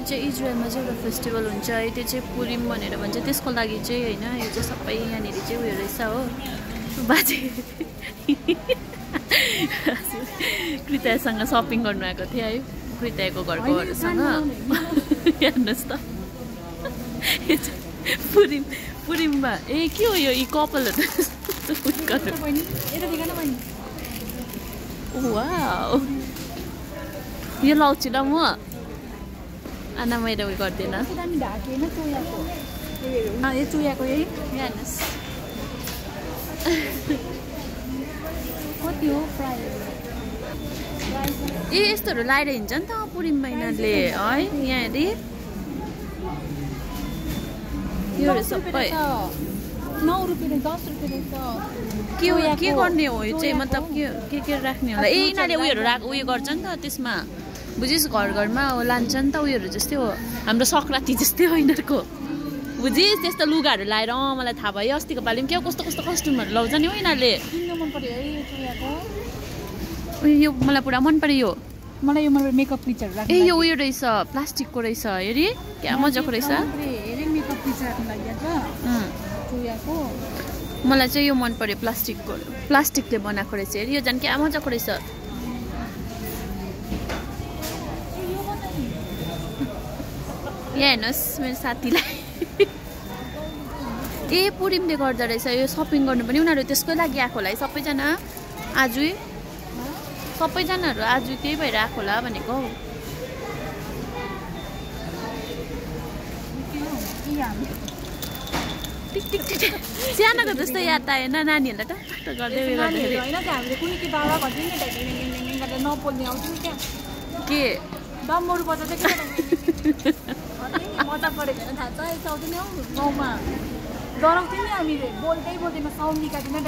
चाहिँ इजरायलमा चाहिँ एउटा फेस्टिभल हुन्छ है, त्यो चाहिँ पुरिम भनेर भन्छ। त्यसको लागि चाहिँ होइन, यो चाहिँ सबै यहाँनिर चाहिँ उयो रहेछ हो। बाजे कृतयासँग सपिङ गर्नु आएको थिएँ है, कृतयाको घरकोहरूसँग। हेर्नुहोस् त पुरिममा के हो यो कपालहरू यो लाउँछु ल म आना मैले उयो गर्दिनँ। यो चुयाको यही हेर्नुहोस् कति हो प्राइस? यस्तोहरू लाएर हिँड्छ नि त पुरिम महिनाले है। यहाँ हेरी योहरू सबै 9 रुपियाँ 10 रुपियाँ के गर्ने हो यो चाहिँ, मतलब के राख्ने होला। यिनीहरूले उयोहरू उयो गर्छ नि त त्यसमा, बुझिस् घर घरमा लान्छ नि त उयोहरू जस्तै हो, हाम्रो सङ्क्रान्ति जस्तै हो यिनीहरूको, बुझिस्। त्यस्तो लुगाहरू लाएर मलाई थाहा भयो अस्तिको पालि पनि के कस्तो कस्तो कस्ट्युमहरू लाउँछ नि हो यिनीहरूले। यो मलाई पुरा मन पर्यो। मलाई यो मेकअप पिक्चर राख्नु यो उयो रहेछ प्लास्टिकको रहेछ, हेरी क्या मजाको रहेछ। मेकअप पिक्चर राख्नु लागि चुयाको मलाई चाहिँ यो मन पर्यो, प्लास्टिकले बनाएको रहेछ। हेरी यो झन् क्या मजाको रहेछ। यहाँ हेर्नुहोस् मेरो साथीलाई पुरिमले गर्दा रहेछ यो सपिङ गर्नु पनि उनीहरू त्यसकै लागि आएको होला है। सबैजनाहरू आज त्यही भएर आएको होला भनेको। सानोको जस्तो याद आएन नानीहरूलाई टक्क गर्दै के डम्बरू बजाउँदै मजा परेको होइन थाहा छ। यताउँदैन हौ गाउँमा डराउँथ्यौँ नि हामीले, बोल्दै साउन्ड निकाल्दैन